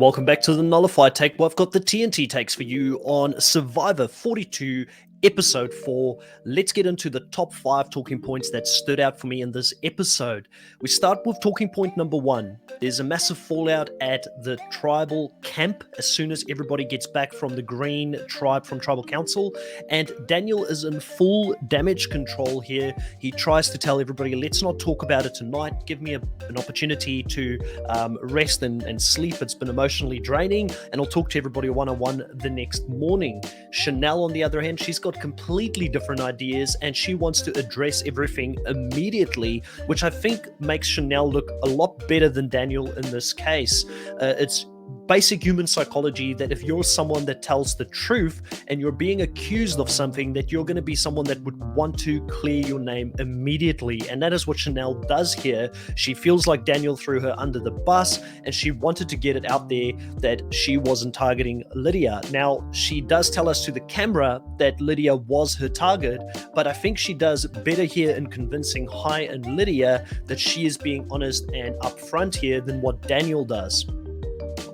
Welcome back to the Nullified Take. Well, I've got the TNT takes for you on Survivor 42, Episode 4. Let's get into the top 5 talking points that stood out for me in this episode. We start with talking point number 1. There's a massive fallout at the tribal camp as soon as everybody gets back from the Green Tribe from Tribal Council, and Daniel is in full damage control here. He tries to tell everybody, let's not talk about it tonight. Give me an opportunity to rest and sleep. It's been emotionally draining, and I'll talk to everybody one-on-one the next morning. Chanel, on the other hand, she's got completely different ideas, and she wants to address everything immediately, which I think makes Chanel look a lot better than Daniel in this case. It's basic human psychology that if you're someone that tells the truth and you're being accused of something, that you're going to be someone that would want to clear your name immediately. And that is what Chanel does here. She feels like Daniel threw her under the bus, and she wanted to get it out there that she wasn't targeting Lydia. Now, she does tell us to the camera that Lydia was her target, but I think she does better here in convincing Hai and Lydia that she is being honest and upfront here than what Daniel does.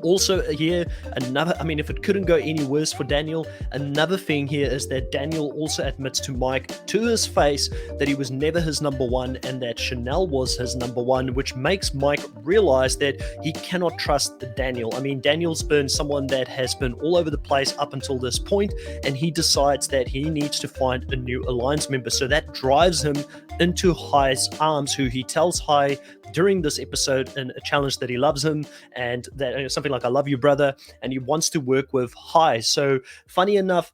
Also here, if it couldn't go any worse for Daniel, another thing here is that Daniel also admits to Mike to his face that he was never his number one and that Chanel was his number one, which makes Mike realize that he cannot trust Daniel. I mean, Daniel's been someone that has been all over the place up until this point, and he decides that he needs to find a new alliance member. So that drives him into Hai's arms, who he tells Hai during this episode in a challenge that he loves him, and that something like, I love you, brother, and he wants to work with Hai. So funny enough,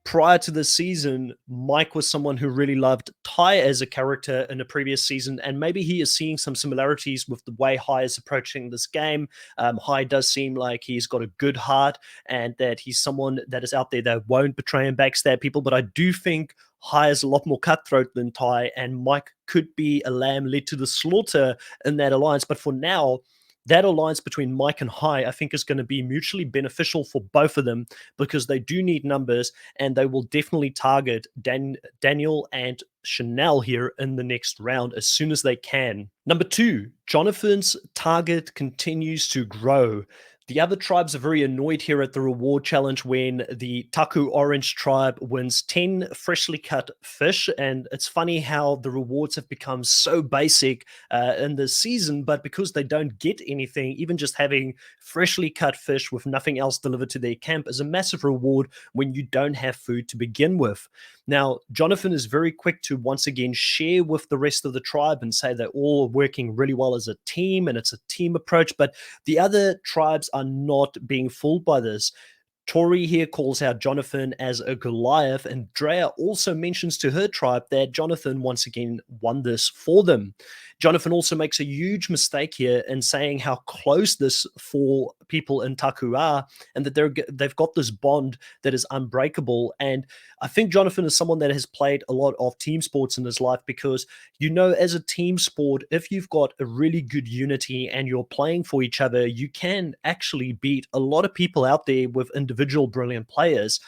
prior to this season, Mike was someone who really loved Tai as a character in a previous season, and maybe he is seeing some similarities with the way Hai is approaching this game. Hai does seem like he's got a good heart and that he's someone that is out there that won't betray and backstab people, but I do think Hai is a lot more cutthroat than Tai, and Mike could be a lamb led to the slaughter in that alliance. But for now, that alliance between Mike and Hai, I think, is going to be mutually beneficial for both of them, because they do need numbers, and they will definitely target Daniel and Chanel here in the next round as soon as they can. Number 2, Jonathan's target continues to grow. The other tribes are very annoyed here at the reward challenge when the Taku Orange tribe wins 10 freshly cut fish. And it's funny how the rewards have become so basic in this season, but because they don't get anything, even just having freshly cut fish with nothing else delivered to their camp is a massive reward when you don't have food to begin with. Now, Jonathan is very quick to once again share with the rest of the tribe and say they're all working really well as a team and it's a team approach, but the other tribes are not being fooled by this. Tori here calls out Jonathan as a Goliath, and Drea also mentions to her tribe that Jonathan once again won this for them. Jonathan also makes a huge mistake here in saying how close this 4 people in Taku are, and that they've got this bond that is unbreakable. And I think Jonathan is someone that has played a lot of team sports in his life, because as a team sport, if you've got a really good unity and you're playing for each other, you can actually beat a lot of people out there with individual brilliant players.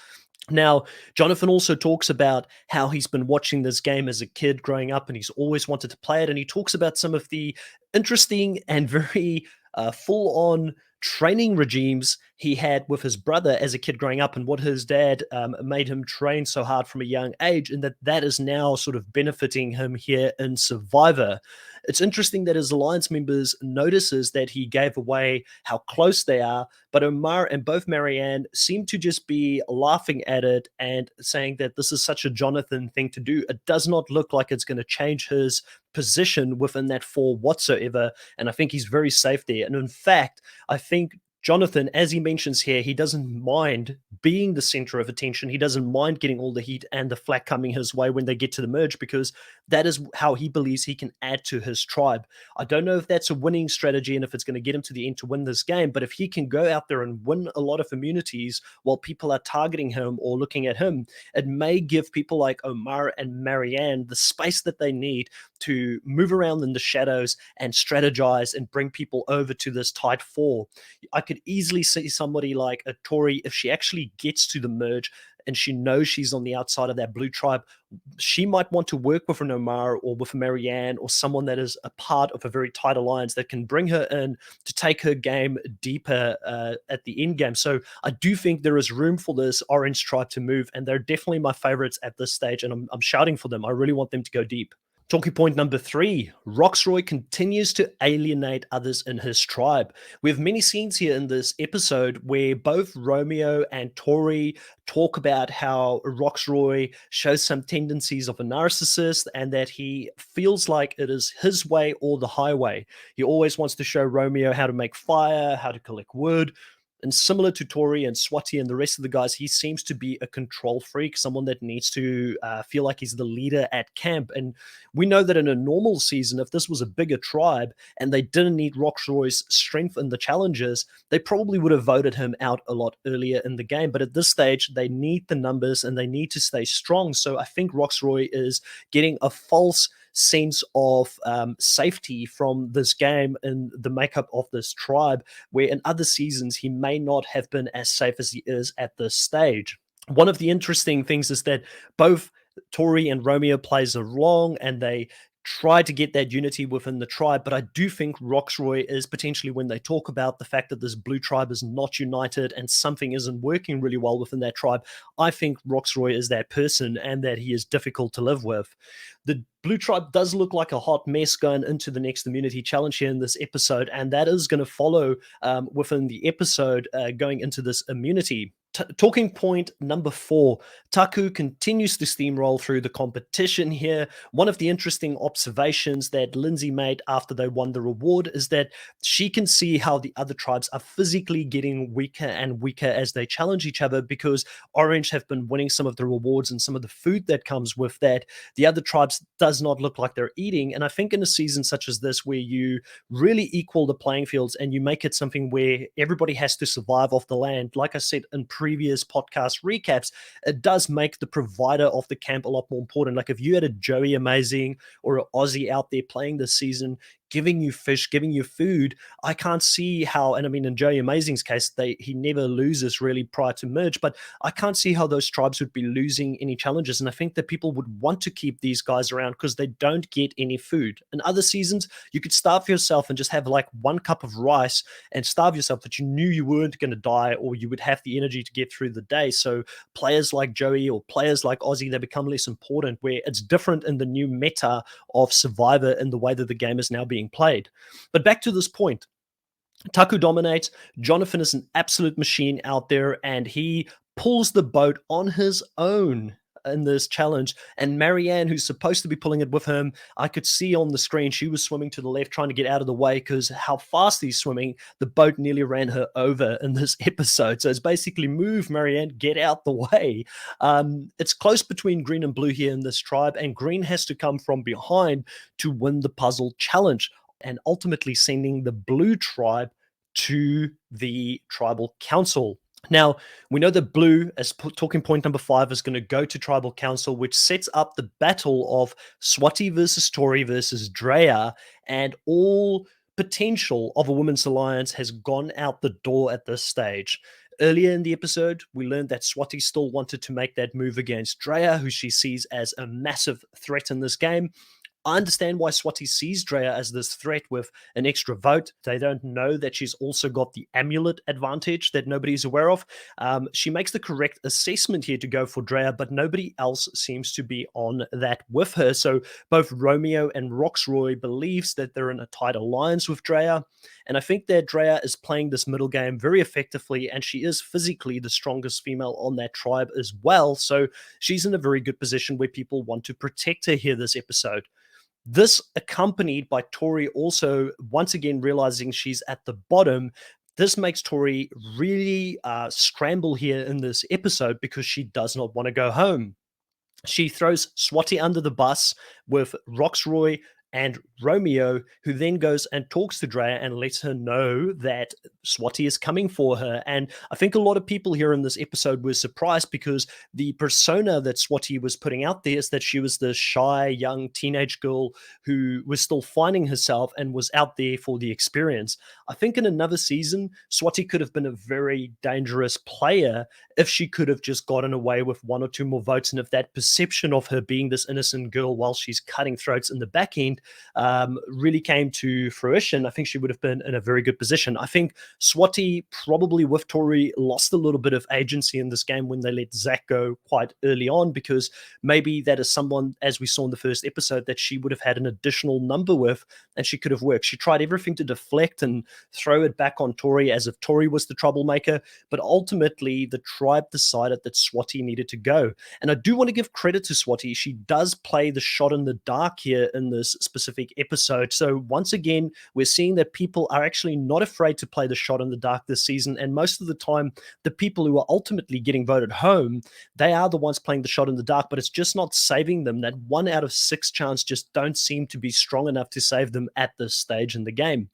Now, Jonathan also talks about how he's been watching this game as a kid growing up, and he's always wanted to play it. And he talks about some of the interesting and very full-on training regimes he had with his brother as a kid growing up, and what his dad made him train so hard from a young age, and that is now sort of benefiting him here in Survivor. It's interesting that his alliance members notices that he gave away how close they are, but Omar and both Marianne seem to just be laughing at it and saying that this is such a Jonathan thing to do. It does not look like it's going to change his position within that 4 whatsoever, and I think he's very safe there. And in fact, I think Jonathan, as he mentions here, he doesn't mind being the center of attention. He doesn't mind getting all the heat and the flack coming his way when they get to the merge, because that is how he believes he can add to his tribe. I don't know if that's a winning strategy and if it's going to get him to the end to win this game, but if he can go out there and win a lot of immunities while people are targeting him or looking at him, it may give people like Omar and Marianne the space that they need to move around in the shadows and strategize and bring people over to this tight 4. I could easily see somebody like a Tori, if she actually gets to the merge, and she knows she's on the outside of that blue tribe, she might want to work with an Omar or with a Marianne or someone that is a part of a very tight alliance that can bring her in to take her game deeper at the end game. So I do think there is room for this orange tribe to move, and they're definitely my favorites at this stage, and I'm shouting for them. I really want them to go deep. Talking point number 3, Rocksroy continues to alienate others in his tribe. We have many scenes here in this episode where both Romeo and Tori talk about how Rocksroy shows some tendencies of a narcissist and that he feels like it is his way or the highway. He always wants to show Romeo how to make fire, how to collect wood. And similar to Tori and Swati and the rest of the guys, he seems to be a control freak, someone that needs to feel like he's the leader at camp. And we know that in a normal season, if this was a bigger tribe and they didn't need Rocksroy's strength in the challenges, they probably would have voted him out a lot earlier in the game. But at this stage, they need the numbers and they need to stay strong. So I think Rocksroy is getting a false sense of safety from this game and the makeup of this tribe, where in other seasons he may not have been as safe as he is at this stage. One of the interesting things is that both Tori and Romeo plays along and they try to get that unity within the tribe, but I do think Rocksroy is potentially, when they talk about the fact that this blue tribe is not united and something isn't working really well within that tribe, I think Rocksroy is that person and that he is difficult to live with. The blue tribe does look like a hot mess going into the next immunity challenge here in this episode, and that is going to follow within the episode going into this immunity. Talking point number 4, Taku continues to steamroll through the competition here. One of the interesting observations that Lindsay made after they won the reward is that she can see how the other tribes are physically getting weaker and weaker as they challenge each other, because Orange have been winning some of the rewards and some of the food that comes with that. The other tribes does not look like they're eating. And I think in a season such as this, where you really equal the playing fields and you make it something where everybody has to survive off the land, like I said in previous podcast recaps, it does make the provider of the camp a lot more important. Like if you had a Joey Amazing or an Aussie out there playing this season, giving you fish, giving you food, I can't see how, and I mean in Joey Amazing's case, he never loses really prior to merge, but I can't see how those tribes would be losing any challenges. And I think that people would want to keep these guys around because they don't get any food. In other seasons, you could starve yourself and just have like 1 cup of rice and starve yourself, but you knew you weren't going to die or you would have the energy to get through the day. So players like Joey or players like Aussie, they become less important, where it's different in the new meta of Survivor in the way that the game is now being played. But back to this point, Taku dominates. Jonathan is an absolute machine out there, and he pulls the boat on his own in this challenge. And Marianne, who's supposed to be pulling it with him, I could see on the screen she was swimming to the left, trying to get out of the way, because how fast he's swimming, the boat nearly ran her over in this episode. So it's basically, move, Marianne, get out the way. It's close between green and blue here in this tribe, and green has to come from behind to win the puzzle challenge, and ultimately sending the blue tribe to the tribal council. Now, we know that blue, as talking point number 5, is going to go to tribal council, which sets up the battle of Swati versus Tori versus Drea, and all potential of a women's alliance has gone out the door at this stage. Earlier in the episode, we learned that Swati still wanted to make that move against Drea, who she sees as a massive threat in this game. I understand why Swati sees Drea as this threat with an extra vote. They don't know that she's also got the amulet advantage that nobody's aware of. She makes the correct assessment here to go for Drea, but nobody else seems to be on that with her. So both Romeo and Rocksroy believes that they're in a tight alliance with Drea. And I think that Drea is playing this middle game very effectively, and she is physically the strongest female on that tribe as well. So she's in a very good position where people want to protect her here this episode. This accompanied by Tori also once again realizing she's at the bottom. This makes Tori really scramble here in this episode because she does not want to go home. She throws Swati under the bus with Rocksroy and Romeo, who then goes and talks to Drea and lets her know that Swati is coming for her. And I think a lot of people here in this episode were surprised because the persona that Swati was putting out there is that she was the shy young teenage girl who was still finding herself and was out there for the experience. I think in another season, Swati could have been a very dangerous player if she could have just gotten away with one or two more votes, and if that perception of her being this innocent girl while she's cutting throats in the back end really came to fruition, I think she would have been in a very good position. I think Swati probably with Tori lost a little bit of agency in this game when they let Zach go quite early on, because maybe that is someone, as we saw in the first episode, that she would have had an additional number with and she could have worked. She tried everything to deflect and throw it back on Tori as if Tori was the troublemaker, but ultimately the tribe decided that Swati needed to go. And I do want to give credit to Swati. She does play the shot in the dark here in this specific episode. So once again, we're seeing that people are actually not afraid to play the shot in the dark this season. And most of the time, the people who are ultimately getting voted home, they are the ones playing the shot in the dark, but it's just not saving them. That 1 out of 6 chance just don't seem to be strong enough to save them at this stage in the game.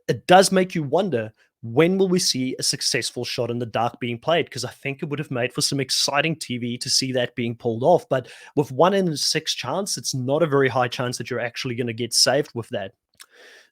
It does make you wonder, when will we see a successful shot in the dark being played? Because I think it would have made for some exciting TV to see that being pulled off. But with 1 in 6 chance, it's not a very high chance that you're actually going to get saved with that.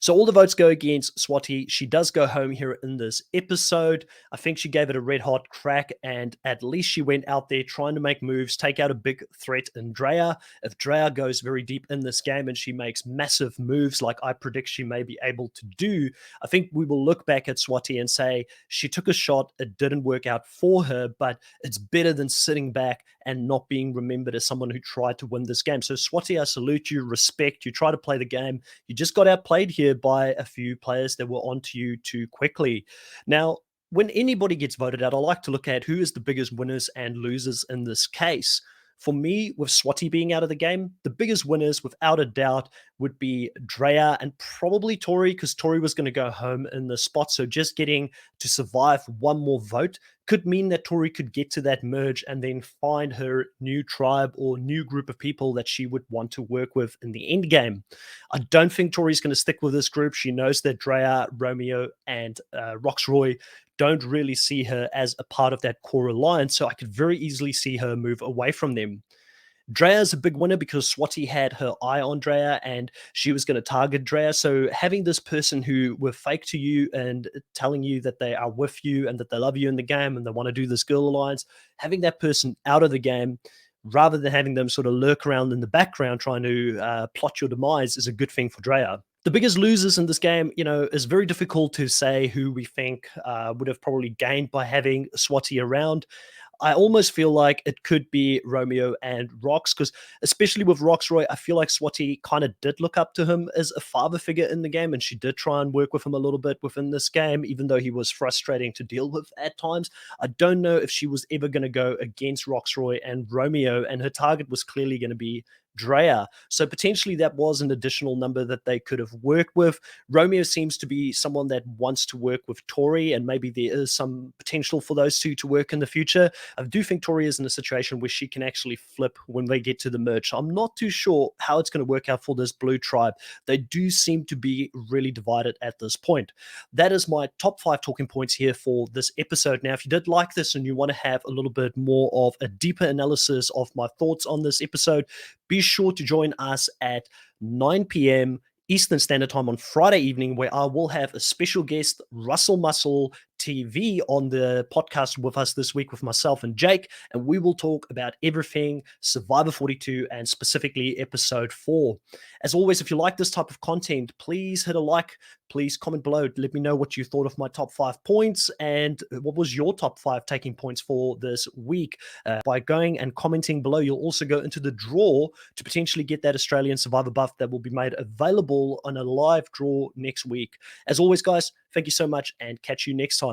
So all the votes go against Swati. She does go home here in this episode. I think she gave it a red hot crack, and at least she went out there trying to make moves, take out a big threat in Drea. If Drea goes very deep in this game and she makes massive moves like I predict she may be able to do, I think we will look back at Swati and say she took a shot, it didn't work out for her, but it's better than sitting back and not being remembered as someone who tried to win this game. So Swati, I salute you, respect. You try to play the game. You just got outplayed here by a few players that were onto you too quickly. Now, when anybody gets voted out, I like to look at who is the biggest winners and losers in this case. For me, with Swati being out of the game, the biggest winners, without a doubt, would be Drea and probably Tori, because Tori was going to go home in the spot. So just getting to survive one more vote could mean that Tori could get to that merge and then find her new tribe or new group of people that she would want to work with in the end game. I don't think Tori's going to stick with this group. She knows that Drea, Romeo, and Rocksroy don't really see her as a part of that core alliance, so I could very easily see her move away from them. Drea's a big winner because Swati had her eye on Drea and she was going to target Drea. So having this person who were fake to you and telling you that they are with you and that they love you in the game and they want to do this girl alliance, having that person out of the game rather than having them sort of lurk around in the background trying to plot your demise is a good thing for Drea. The biggest losers in this game, is very difficult to say who we think would have probably gained by having Swati around. I almost feel like it could be Romeo and Rox, because especially with Rocksroy, I feel like Swati kind of did look up to him as a father figure in the game, and she did try and work with him a little bit within this game, even though he was frustrating to deal with at times. I don't know if she was ever going to go against Rocksroy and Romeo, and her target was clearly going to be Drea. So potentially that was an additional number that they could have worked with. Romeo seems to be someone that wants to work with Tori, and maybe there is some potential for those two to work in the future. I do think Tori is in a situation where she can actually flip when they get to the merge. I'm not too sure how it's going to work out for this blue tribe. They do seem to be really divided at this point. That is my top 5 talking points here for this episode. Now, if you did like this and you want to have a little bit more of a deeper analysis of my thoughts on this episode, be sure to join us at 9 p.m. Eastern Standard Time on Friday evening, where I will have a special guest, Russell Muscle TV, on the podcast with us this week with myself and Jake, and we will talk about everything Survivor 42 and specifically episode 4. As always, if you like this type of content, please hit a like, please comment below, let me know what you thought of my top 5 points and what was your top 5 taking points for this week. By going and commenting below, you'll also go into the draw to potentially get that Australian Survivor buff that will be made available on a live draw next week. As always, guys, thank you so much and catch you next time.